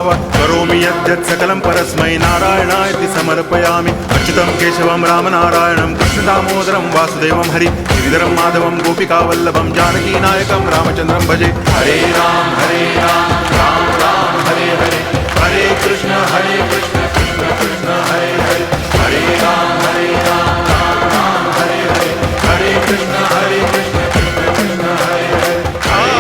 करोमि यद्यत् सकलं परस्मै नारायणायति समर्पयामि अच्युतं केशवं रामनारायणं कृष्णदामोदरं वासुदेवं हरि गिरिधरं माधवं गोपिकावल्लभं जानकीनायकं रामचन्द्रं भजे हरे राम राम राम हरे हरे हरे कृष्ण कृष्ण कृष्ण हरे हरे हरे राम राम राम हरे हरे हरे कृष्ण कृष्ण कृष्ण कृष्ण हरे हरे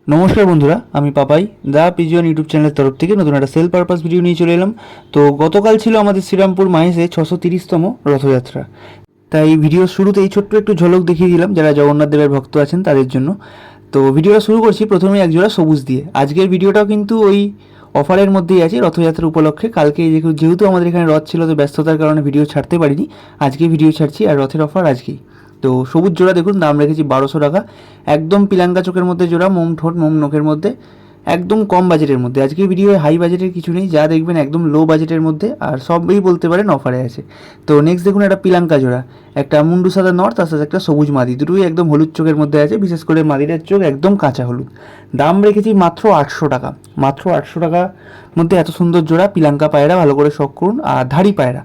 নমস্কার বন্ধুরা, আমি পাপাই দা পিজিয়ন ইউটিউব চ্যানেলের তরফ থেকে নতুন একটা সেল পারপাস ভিডিও নিয়ে চলে এলাম। তো গতকাল ছিল আমাদের শ্রীরামপুর মাহেশে 630তম রথযাত্রা, তাই ভিডিওর শুরুতে এই ছোট্ট একটু ঝলক দেখিয়ে দিলাম যারা জগন্নাথ দেবের ভক্ত আছেন তাদের জন্য। তো ভিডিওটা শুরু করছি প্রথমে একজোড়া সবুজ দিয়ে। আজকের ভিডিওটাও কিন্তু ওই অফারের মধ্যেই আছে রথযাত্রা উপলক্ষে। কালকে যেহেতু আমাদের এখানে রথ ছিল তো ব্যস্ততার কারণে ভিডিও ছাড়তে পারিনি, আজকে ভিডিও ছাড়ছি আর রথের অফার আজকেই। তো সবুজ জোড়া দেখুন, দাম রেখেছি 1200 টাকা, একদম পিলাঙ্কা চোখের মধ্যে জোড়া, মোম ঠোঁট মোম নখের মধ্যে, একদম কম বাজেটের মধ্যে। আজকে ভিডিওয়ে হাই বাজেটের কিছু নেই, যা দেখবেন একদম লো বাজেটের মধ্যে, আর সবই বলতে পারেন অফারে আছে। তো নেক্সট দেখুন একটা পিলাঙ্কা জোড়া, একটা মুন্ডু সাদা নর, তার সাথে একটা সবুজ মাদি, দুটোই একদম হলুদ চোখের মধ্যে আছে, বিশেষ করে মাদিটার চোখ একদম কাঁচা হলুদ। দাম রেখেছি মাত্র 800 টাকা, মাত্র 800 টাকার মধ্যে এত সুন্দর জোড়া পিলাঙ্কা পায়রা। ভালো করে শখ করুন, আর ধাড়ি পায়রা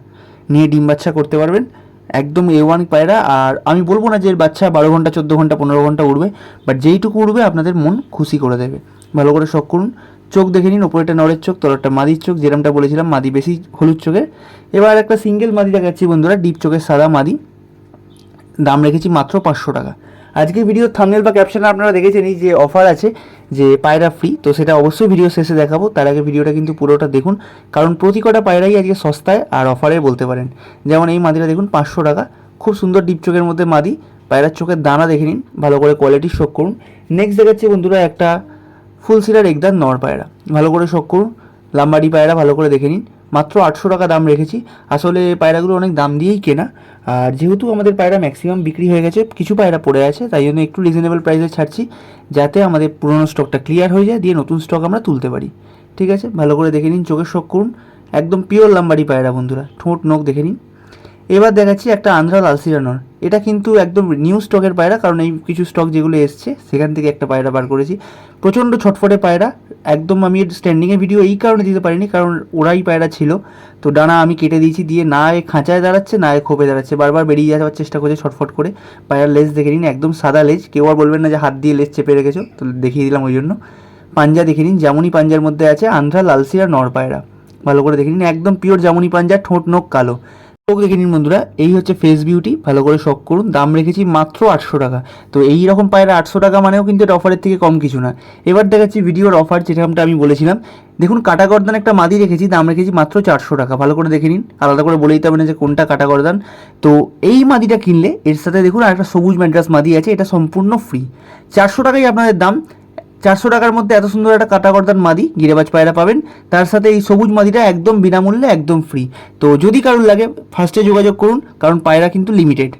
নিয়ে ডিম বাচ্চা করতে পারবেন, একদম A1 পায়রা। আর আমি বলবো না যে এর বাচ্চা 12 ঘন্টা 14 ঘন্টা 15 ঘন্টা উড়বে, বাট যেইটুকু উড়বে আপনাদের মন খুশি করে দেবে। ভালো করে শখ করুন, চোখ দেখে নিন, ওপরেটা নরের চোখ, তলারটা মাদির চোখ, যেরকমটা বলেছিলাম মাদি বেশি হলুদ চোখের। এবার একটা সিঙ্গেল মাদি দেখাচ্ছি বন্ধুরা, ডিপ চোখের সাদা মাদি, দাম রেখেছি মাত্র 500 টাকা। আজকে ভিডিওর থাম্বনেল বা ক্যাপশনে আপনারা দেখেছেনই যে অফার আছে, যে পায়রা ফ্রি, তো সেটা অবশ্যই ভিডিও শেষে দেখাবো। তার আগে ভিডিওটা কিন্তু পুরোটা দেখুন, কারণ প্রতি কটা পায়রাই আজকে সস্তায় আর অফারে বলতে পারেন। যেমন এই মাদিটা দেখুন 500 টাকা, খুব সুন্দর ডিপ চোখের মধ্যে মাদি, পায়রার চোখের দানা দেখে নিন, ভালো করে কোয়ালিটি শোক করুন। নেক্সট দেখাচ্ছি বন্ধুরা একটা ফুলসিরার একদার নর পায়রা, ভালো করে শোক করুন, লাম্বাডি পায়রা, ভালো করে দেখে নিন, মাত্র 800 টাকা দাম রেখেছি। আসলে পায়রাগুলো অনেক দাম দিয়েই কেনা, আর যেহেতু আমাদের পায়রা ম্যাক্সিমাম বিক্রি হয়ে গেছে, কিছু পায়রা পড়ে আছে, তাই জন্য একটু রিজনেবল প্রাইসে ছাড়ছি, যাতে আমাদের পুরোনো স্টকটা ক্লিয়ার হয়ে যায়, দিয়ে নতুন স্টক আমরা তুলতে পারি। ঠিক আছে, ভালো করে দেখে নিন, চোখের শখ করুন, একদম পিওর লাম্বাডি পায়রা বন্ধুরা, ঠোঁট নখ দেখে নিন। এবার দেখাচ্ছি একটা আন্ধ্রা লালসিরা নর, এটা কিন্তু একদম নিউ স্টকের পায়রা, কারণ এই কিছু স্টক যেগুলো এসছে সেখান থেকে একটা পায়রা বার করেছি। প্রচণ্ড ছটফটে পায়রা, একদম আমি স্ট্যান্ডিংয়ে ভিডিও এই কারণে দিতে পারিনি, কারণ ওরাই পায়রা ছিল, তো ডানা আমি কেটে দিয়েছি, দিয়ে না এ খাঁচায় দাঁড়াচ্ছে না এ খোপে দাঁড়াচ্ছে, বারবার বেরিয়ে যাওয়ার চেষ্টা করছে ছটফট করে। পায়রার লেজ দেখে নিন, একদম সাদা লেজ, কেউ আর বলবেন না যে হাত দিয়ে লেজ চেপে রেখেছো, তো দেখিয়ে দিলাম ওই জন্য। পাঞ্জা দেখে নিন, জামুনি পাঞ্জার মধ্যে আছে আন্ধ্রা লালসিরা নর পায়রা, ভালো করে দেখে নিন, একদম পিওর জামুনি পাঞ্জা, ঠোঁট নখ কালো। চোখ দেখে নিন বন্ধুরা, এই হচ্ছে ফেস বিউটি, ভালো করে শখ করুন। দাম রেখেছি মাত্র 800 টাকা। তো এই রকম পায়রা 800 টাকা মানেও কিন্তু এটা অফারের থেকে কম কিছু না। এবার দেখাচ্ছি ভিডিওর অফার, যেরকমটা আমি বলেছিলাম। দেখুন কাটা গর্দান একটা মাদি রেখেছি, দাম রেখেছি মাত্র 400 টাকা, ভালো করে দেখে নিন, আলাদা করে বলে দিতে হবে না যে কোনটা কাটা গর্দান। তো এই মাদিটা কিনলে এর সাথে দেখুন আর একটা সবুজ ম্যাড্রাস মাদি আছে, এটা সম্পূর্ণ ফ্রি, 400 টাকাই আপনাদের দাম। 400 টাকার মধ্যে এত সুন্দর একটা কাটা গর্দান মাদি গিরেবাজ পায়রা পাবেন, তার সাথে এই সবুজ মাদিটা একদম বিনামূল্যে, একদম ফ্রি। তো যদি কারোর লাগে ফার্স্টে যোগাযোগ করুন, কারণ পায়রা কিন্তু লিমিটেড।